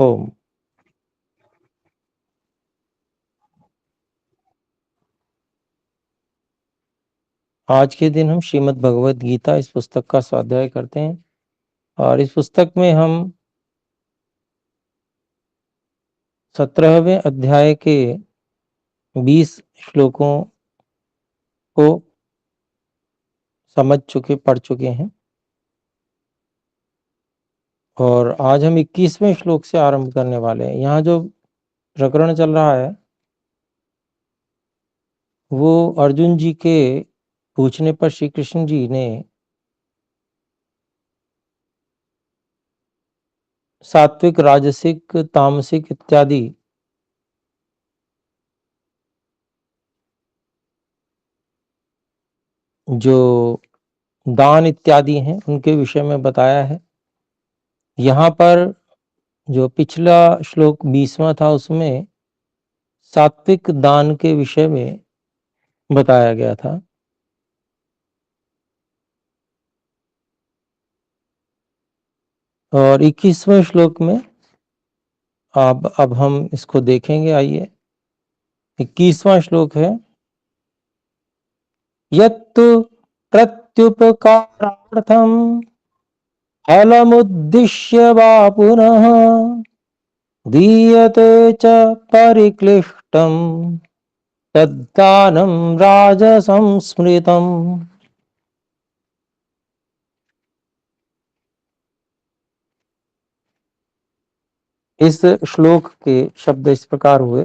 ओम। आज के दिन हम श्रीमद् भगवद गीता इस पुस्तक का स्वाध्याय करते हैं और इस पुस्तक में हम 17वें अध्याय के 20 श्लोकों को पढ़ चुके हैं और आज हम 21वें श्लोक से आरंभ करने वाले हैं। यहाँ जो प्रकरण चल रहा है वो अर्जुन जी के पूछने पर श्री कृष्ण जी ने सात्विक, राजसिक, तामसिक इत्यादि जो दान इत्यादि हैं उनके विषय में बताया है। यहाँ पर जो पिछला श्लोक 20वां था उसमें सात्विक दान के विषय में बताया गया था। और 21वें श्लोक में अब हम इसको देखेंगे। आइए, 21वां श्लोक है, यत्तु प्रत्युपकारार्थम फलमुद्दिश्य वा पुनः दीयते च परिक्लिष्टम तद्दानं राजसं स्मृतम्। इस श्लोक के शब्द इस प्रकार हुए,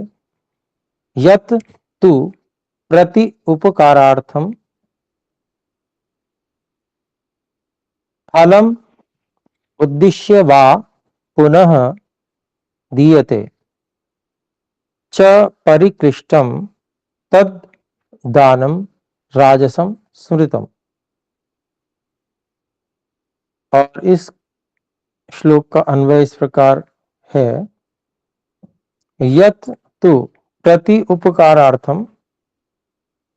यत् तु प्रति उपकारार्थम फलम उद्दिश्य वा पुनः दीयते च परिकृष्टम तद दानम राजसम स्मृतम। और इस श्लोक का अन्वय इस प्रकार है, यत् तु प्रति उपकारार्थम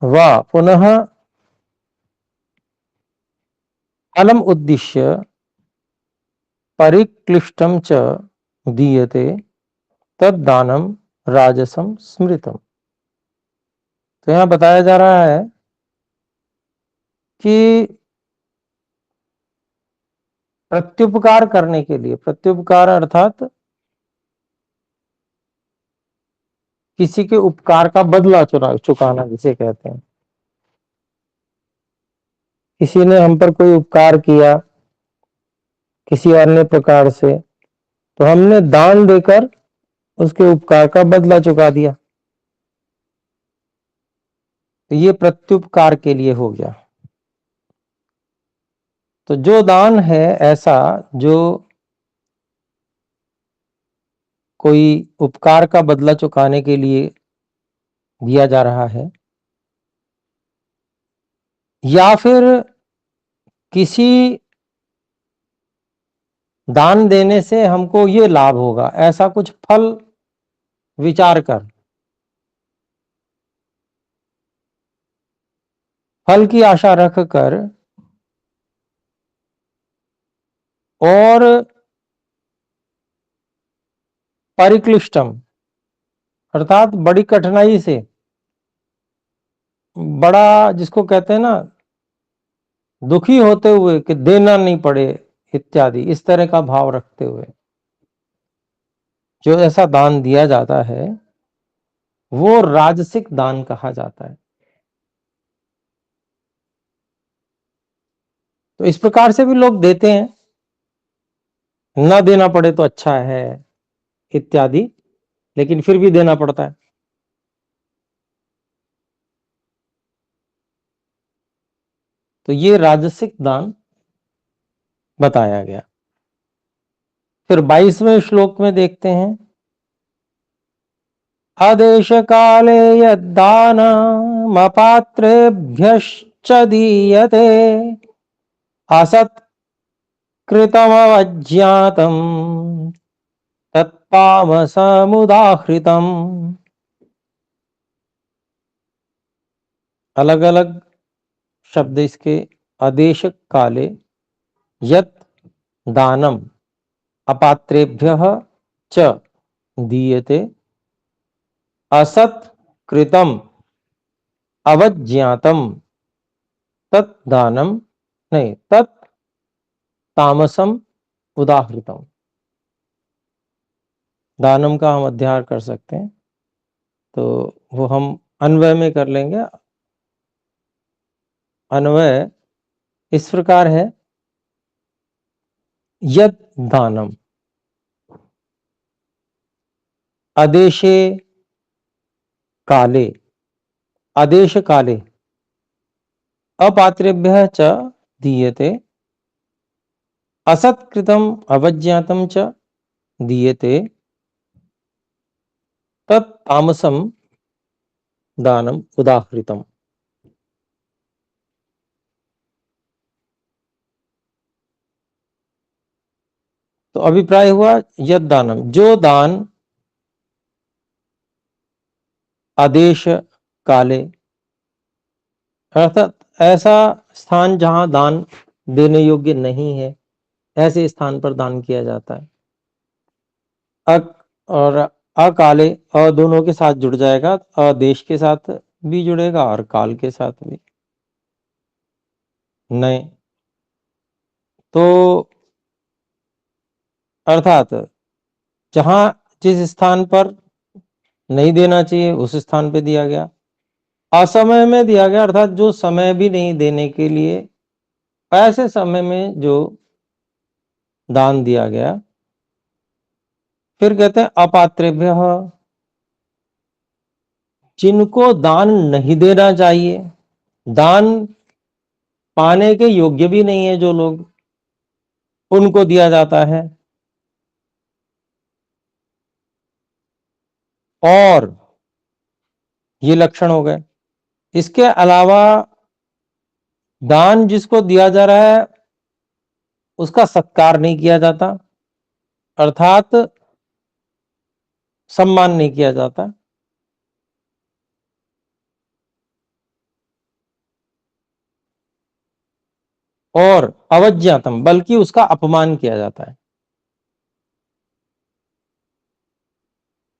वा पुनः फलम उद्दिश्य परिक्लिष्टम च दीयते तद दानम राजसम स्मृतम। तो यहाँ बताया जा रहा है कि प्रत्युपकार करने के लिए, प्रत्युपकार अर्थात किसी के उपकार का बदला चुकाना जिसे कहते हैं। किसी ने हम पर कोई उपकार किया किसी अन्य प्रकार से, तो हमने दान देकर उसके उपकार का बदला चुका दिया, तो ये प्रत्युपकार के लिए हो गया। तो जो दान है ऐसा जो कोई उपकार का बदला चुकाने के लिए दिया जा रहा है, या फिर किसी दान देने से हमको ये लाभ होगा, ऐसा कुछ फल विचार कर, फल की आशा रख कर और परिक्लिष्टम अर्थात बड़ी कठिनाई से, बड़ा जिसको कहते हैं ना दुखी होते हुए कि देना नहीं पड़े इत्यादि, इस तरह का भाव रखते हुए जो ऐसा दान दिया जाता है वो राजसिक दान कहा जाता है। तो इस प्रकार से भी लोग देते हैं, ना देना पड़े तो अच्छा है इत्यादि, लेकिन फिर भी देना पड़ता है। तो ये राजसिक दान बताया गया। फिर 22वें श्लोक में देखते हैं, आदेश काले यद्दानम् अपात्रेभ्यश्च दीयते असत्कृतमवज्ञातं तत्तामसमुदाहृतम्। अलग अलग शब्द इसके, आदेश काले यत् दानम अपात्रेभ्यः च दीयते असत् कृतम अवज्ञातम तत् दानम नहीं तत् तामसम उदाहृतम। दानम का हम अध्याय कर सकते हैं, तो वो हम अन्वय में कर लेंगे। अन्वय इस प्रकार है, यद दानम आदेशे काले आदेश काले अपात्रेभ्यः च दीयते असत्कृतम अवज्ञातम च दीयते तत् तामसम दानम उदाहृतम। तो अभिप्राय हुआ यद दानम, जो दान आदेश काले, अर्थात ऐसा स्थान जहां दान देने योग्य नहीं है, ऐसे स्थान पर दान किया जाता है। और अकाले और दोनों के साथ जुड़ जाएगा, देश के साथ भी जुड़ेगा और काल के साथ भी। नहीं तो अर्थात जहां जिस स्थान पर नहीं देना चाहिए उस स्थान पे दिया गया, असमय में दिया गया, अर्थात जो समय भी नहीं देने के लिए, ऐसे समय में जो दान दिया गया। फिर कहते हैं अपात्रेभ्य, जिनको दान नहीं देना चाहिए, दान पाने के योग्य भी नहीं है जो लोग, उनको दिया जाता है। और ये लक्षण हो गए। इसके अलावा दान जिसको दिया जा रहा है उसका सत्कार नहीं किया जाता, अर्थात सम्मान नहीं किया जाता। और अवज्ञातम, बल्कि उसका अपमान किया जाता है।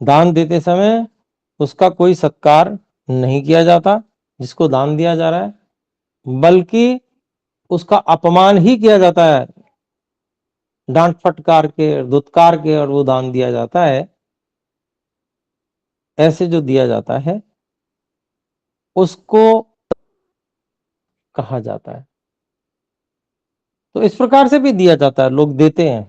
दान देते समय उसका कोई सत्कार नहीं किया जाता जिसको दान दिया जा रहा है, बल्कि उसका अपमान ही किया जाता है, डांट फटकार के, दुत्कार के, और वो दान दिया जाता है। ऐसे जो दिया जाता है उसको कहा जाता है। तो इस प्रकार से भी दिया जाता है, लोग देते हैं।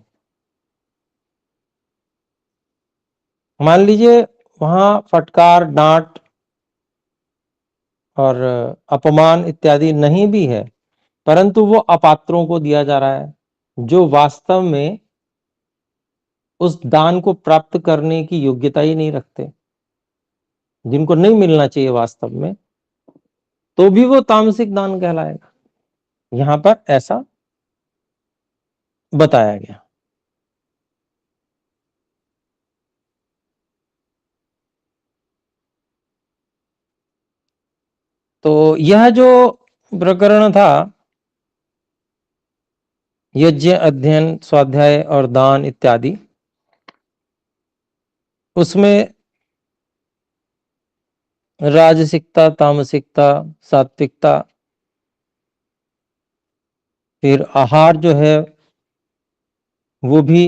मान लीजिए वहां फटकार, डांट और अपमान इत्यादि नहीं भी है, परंतु वो अपात्रों को दिया जा रहा है जो वास्तव में उस दान को प्राप्त करने की योग्यता ही नहीं रखते, जिनको नहीं मिलना चाहिए वास्तव में, तो भी वो तामसिक दान कहलाएगा। यहां पर ऐसा बताया गया। तो यह जो प्रकरण था, यज्ञ, अध्ययन, स्वाध्याय और दान इत्यादि, उसमें राजसिकता, तामसिकता, सात्विकता, फिर आहार जो है वो भी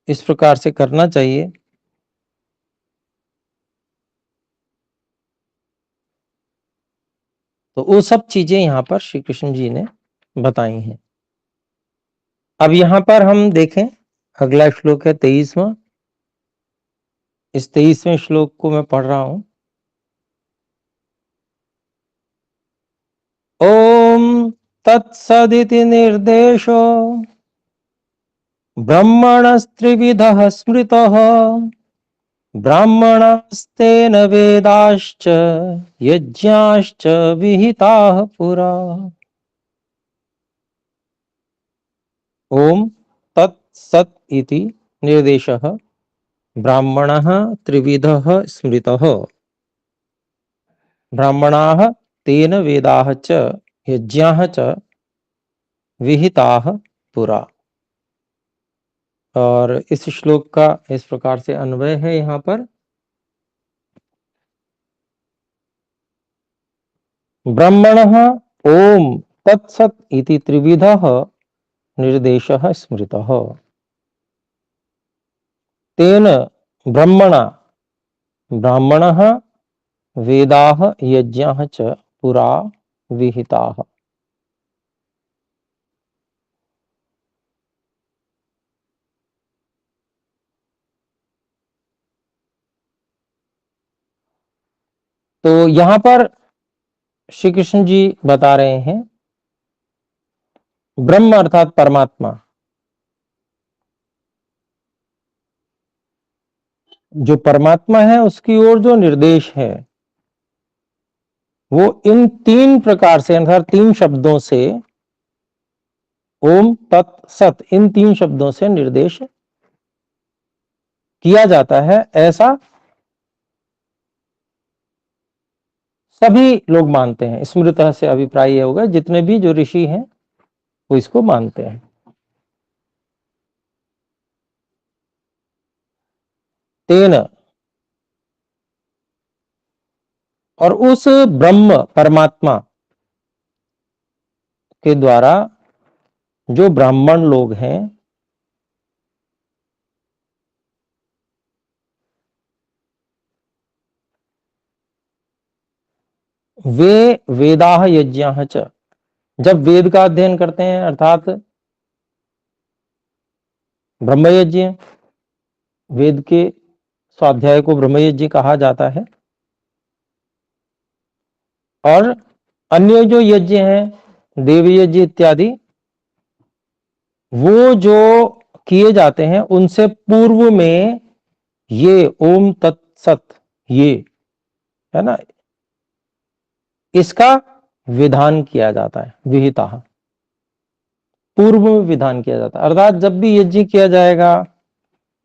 इस प्रकार से करना चाहिए। तो वो सब चीजें यहाँ पर श्री कृष्ण जी ने बताई हैं। अब यहाँ पर हम देखें, अगला श्लोक है 23वां। इस 23वें श्लोक को मैं पढ़ रहा हूं। ओम तत्सदिति निर्देशो ब्रह्मणस्त्रिविधः स्मृतः ब्राह्मणास्तेन वेदाश्च यज्ञाश्च विहिताः पुरा। ओम तत्सत् इति निर्देशः ब्राह्मणः त्रिविधः स्मृतः ब्राह्मणाः तेन वेदाः च यज्ञाः च विहिताः पुरा। और इस श्लोक का इस प्रकार से अन्वय है यहाँ पर, ब्रह्मणः ओम तत्सत इति त्रिविधः निर्देशः स्मृतः, तेन ब्रह्मणा ब्राह्मणः वेदाः यज्ञाः च पुरा विहिताः। तो यहां पर श्री कृष्ण जी बता रहे हैं ब्रह्म अर्थात परमात्मा, जो परमात्मा है उसकी ओर जो निर्देश है वो इन तीन प्रकार से अर्थात तीन शब्दों से, ओम तत् सत, इन तीन शब्दों से निर्देश किया जाता है, ऐसा सभी लोग मानते हैं। स्मृतः से अभिप्राय यह होगा जितने भी जो ऋषि हैं वो इसको मानते हैं। तेन, और उस ब्रह्म परमात्मा के द्वारा जो ब्राह्मण लोग हैं वे वेदाः यज्ञाः च, जब वेद का अध्ययन करते हैं अर्थात ब्रह्मयज्ञ, वेद के स्वाध्याय को ब्रह्मयज्ञ कहा जाता है, और अन्य जो यज्ञ हैं देव यज्ञ इत्यादि, वो जो किए जाते हैं उनसे पूर्व में ये ओम तत्सत, ये है ना, इसका विधान किया जाता है, विहिता, पूर्व में विधान किया जाता है। अर्थात जब भी यज्ञ किया जाएगा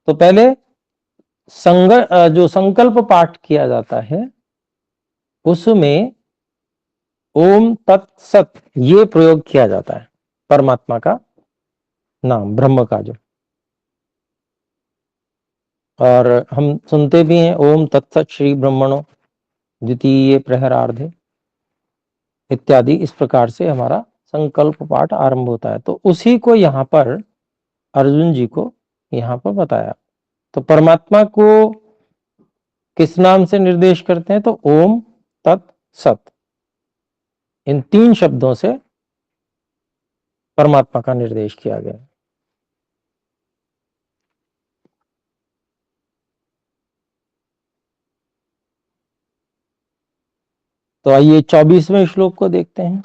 तो पहले जो संकल्प पाठ किया जाता है उसमें ओम तत्सत ये प्रयोग किया जाता है, परमात्मा का नाम, ब्रह्म का जो, और हम सुनते भी हैं ओम तत्सत श्री ब्रह्मणो द्वितीय प्रहरार्धे इत्यादि, इस प्रकार से हमारा संकल्प पाठ आरंभ होता है। तो उसी को यहाँ पर अर्जुन जी को यहाँ पर बताया। तो परमात्मा को किस नाम से निर्देश करते हैं, तो ओम तत् सत, इन तीन शब्दों से परमात्मा का निर्देश किया गया। तो आइए 24वें श्लोक को देखते हैं।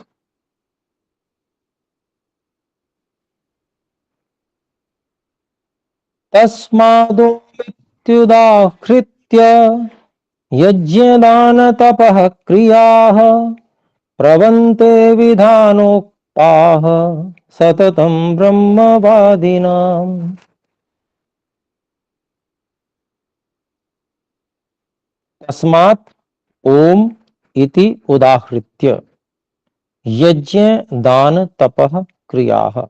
तस्मादोमित्युदाहृत्य यज्ञदान तपः क्रियाः प्रवन्ते विधानोक्ताः सततं ब्रह्मवादिनाम्। तस्मात् ओम इति उदाहृत्य यज्ञ दान तपः क्रियाः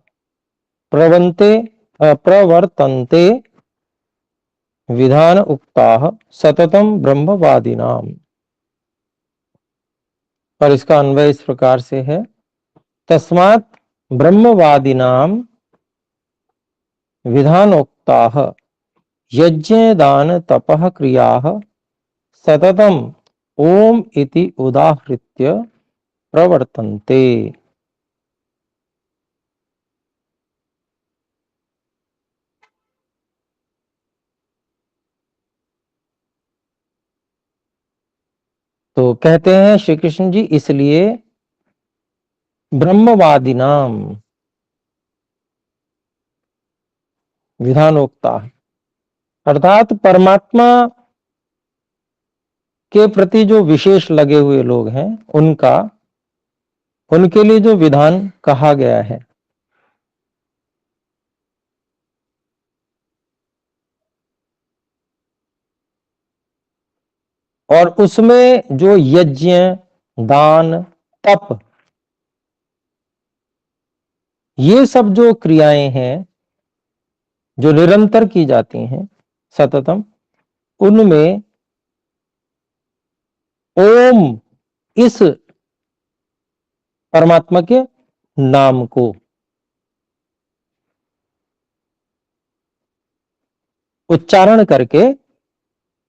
प्रवर्तन्ते विधान उक्ताः सततं ब्रह्मवादिनाम्। और इसका अन्वय इस प्रकार से है, तस्मात् ब्रह्मवादिनां विधानोक्ताः यज्ञ दान तपः क्रियाः सततम् ओम इति उदाहृत्य प्रवर्तन्ते। तो कहते हैं श्री कृष्ण जी, इसलिए ब्रह्मवादिनाम विधानोक्ता, अर्थात परमात्मा के प्रति जो विशेष लगे हुए लोग हैं उनके लिए जो विधान कहा गया है, और उसमें जो यज्ञ दान तप ये सब जो क्रियाएं हैं जो निरंतर की जाती हैं, सततम, उनमें ओम इस परमात्मा के नाम को उच्चारण करके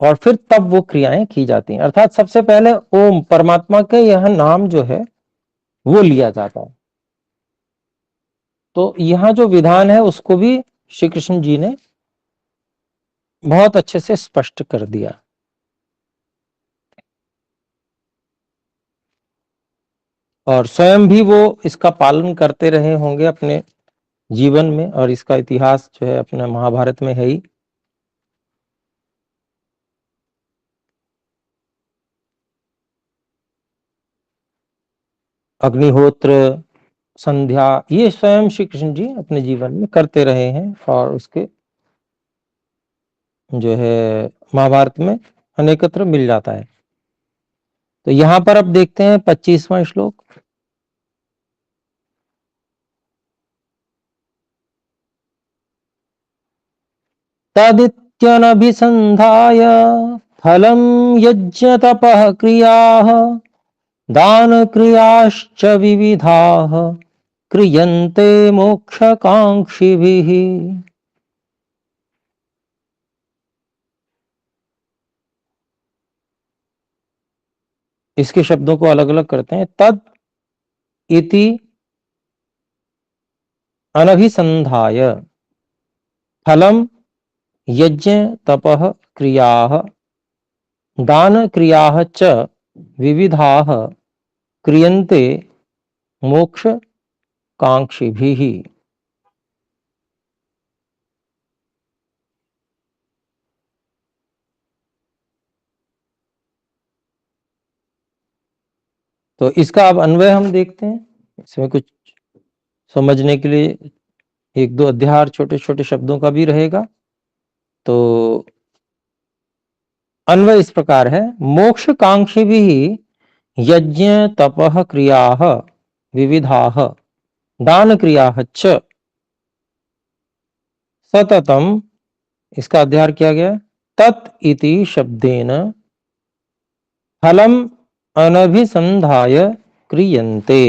और फिर तब वो क्रियाएं की जाती हैं। अर्थात सबसे पहले ओम परमात्मा के यह नाम जो है वो लिया जाता है। तो यहां जो विधान है उसको भी श्री कृष्ण जी ने बहुत अच्छे से स्पष्ट कर दिया। और स्वयं भी वो इसका पालन करते रहे होंगे अपने जीवन में, और इसका इतिहास जो है अपने महाभारत में है ही। अग्निहोत्र, संध्या, ये स्वयं श्री कृष्ण जी अपने जीवन में करते रहे हैं, और उसके जो है महाभारत में अनेकत्र मिल जाता है। तो यहां पर अब देखते हैं 25वां श्लोक। तदित्यनभिसन्धाय फलं यज्ञ तपः क्रियाः दान क्रियाश्च विविधाः क्रियन्ते मोक्षकांक्षिभिः। इसके शब्दों को अलग अलग करते हैं। तद इति अनभिसंधाय फलम यज्ञ तपः क्रियाः दान क्रियाः च विविधाः क्रियन्ते मोक्ष कांक्षिभिः। तो इसका अब अन्वय हम देखते हैं। इसमें कुछ समझने के लिए एक दो अध्याय छोटे छोटे शब्दों का भी रहेगा। तो अन्वय इस प्रकार है। मोक्ष कांक्षी भी यज्ञ तपः क्रियाः विविधाः दान क्रियाः च सततम, इसका अध्ययन किया गया। तत् इति शब्देन फलम अनभिसंधाय क्रियन्ते।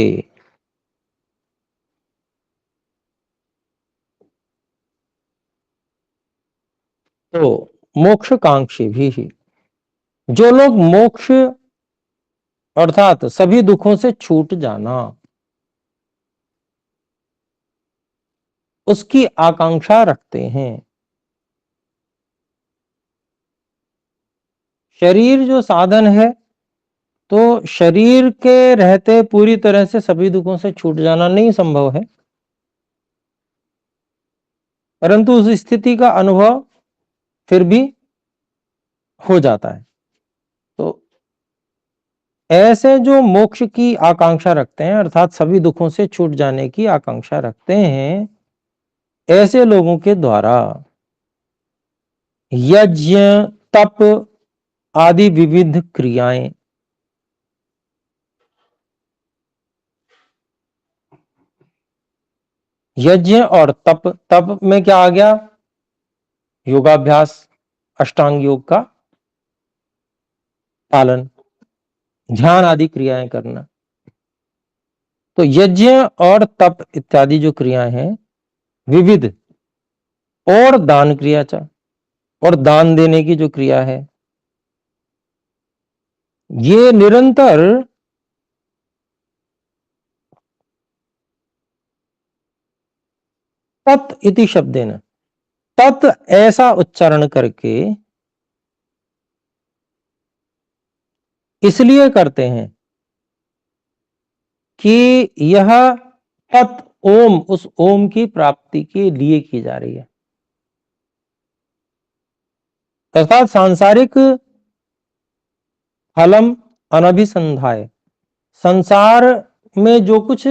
तो मोक्ष कांक्षी भी, जो लोग मोक्ष अर्थात सभी दुखों से छूट जाना, उसकी आकांक्षा रखते हैं। शरीर जो साधन है, तो शरीर के रहते पूरी तरह से सभी दुखों से छूट जाना नहीं संभव है, परंतु उस स्थिति का अनुभव फिर भी हो जाता है। तो ऐसे जो मोक्ष की आकांक्षा रखते हैं, अर्थात सभी दुखों से छूट जाने की आकांक्षा रखते हैं, ऐसे लोगों के द्वारा यज्ञ तप आदि विविध क्रियाएं, यज्ञ और तप, तप में क्या आ गया? योगाभ्यास, अष्टांग योग का पालन, ध्यान आदि क्रियाएं करना। तो यज्ञ और तप इत्यादि जो क्रियाएं हैं विविध, और दान क्रिया चा, और दान देने की जो क्रिया है, ये निरंतर तत् इति शब्देन, तत् ऐसा उच्चारण करके इसलिए करते हैं कि यह तत् ओम, उस ओम की प्राप्ति के लिए की जा रही है। अर्थात सांसारिक फलम अनभिसंधाय, संसार में जो कुछ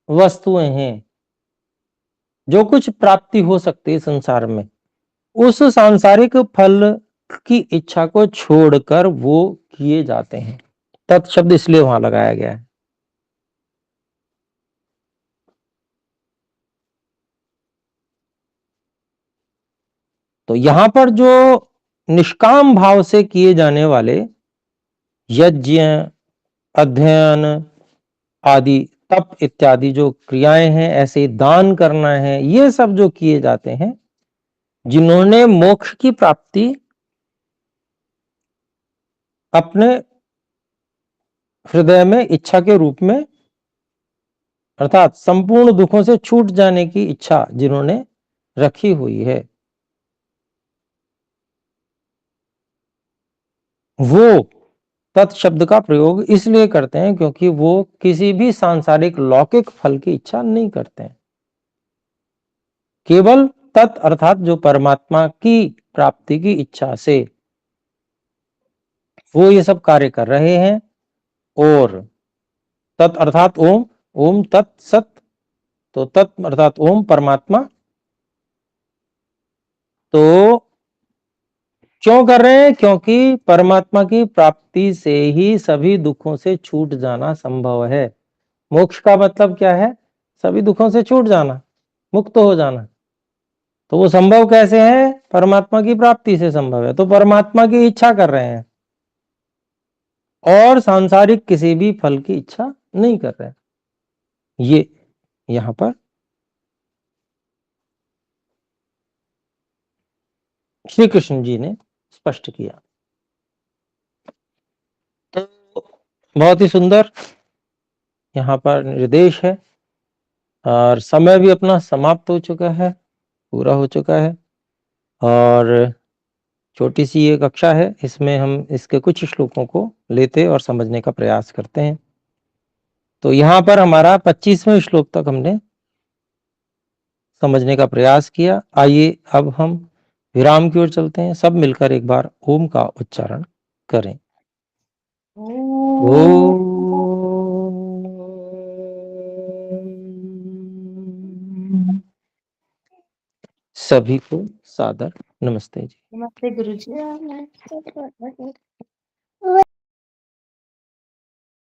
वस्तुएं हैं, जो कुछ प्राप्ति हो सकती है संसार में, उस सांसारिक फल की इच्छा को छोड़कर वो किए जाते हैं। तत्शब्द इसलिए वहां लगाया गया है। तो यहाँ पर जो निष्काम भाव से किए जाने वाले यज्ञ, अध्ययन आदि, तप इत्यादि जो क्रियाएं हैं, ऐसे दान करना है, ये सब जो किए जाते हैं, जिन्होंने मोक्ष की प्राप्ति अपने हृदय में इच्छा के रूप में, अर्थात संपूर्ण दुखों से छूट जाने की इच्छा जिन्होंने रखी हुई है, वो तत् शब्द का प्रयोग इसलिए करते हैं क्योंकि वो किसी भी सांसारिक लौकिक फल की इच्छा नहीं करते हैं, केवल तत् अर्थात जो परमात्मा की प्राप्ति की इच्छा से वो ये सब कार्य कर रहे हैं। और तत् अर्थात ओम, ओम तत् सत, तो तत् अर्थात ओम परमात्मा, तो क्यों कर रहे हैं? क्योंकि परमात्मा की प्राप्ति से ही सभी दुखों से छूट जाना संभव है। मोक्ष का मतलब क्या है? सभी दुखों से छूट जाना, मुक्त हो जाना। तो वो संभव कैसे है? परमात्मा की प्राप्ति से संभव है। तो परमात्मा की इच्छा कर रहे हैं और सांसारिक किसी भी फल की इच्छा नहीं कर रहे हैं। ये यहां पर श्री कृष्ण जी ने स्पष्ट किया। तो बहुत ही सुंदर यहाँ पर निर्देश है और समय भी अपना समाप्त हो चुका है, पूरा हो चुका है। और छोटी सी ये कक्षा है, इसमें हम इसके कुछ श्लोकों को लेते और समझने का प्रयास करते हैं। तो यहाँ पर हमारा 25वें श्लोक तक हमने समझने का प्रयास किया। आइए अब हम विराम की ओर चलते हैं। सब मिलकर एक बार ओम का उच्चारण करें। ओम। सभी को सादर नमस्ते जी। नमस्ते गुरुजी।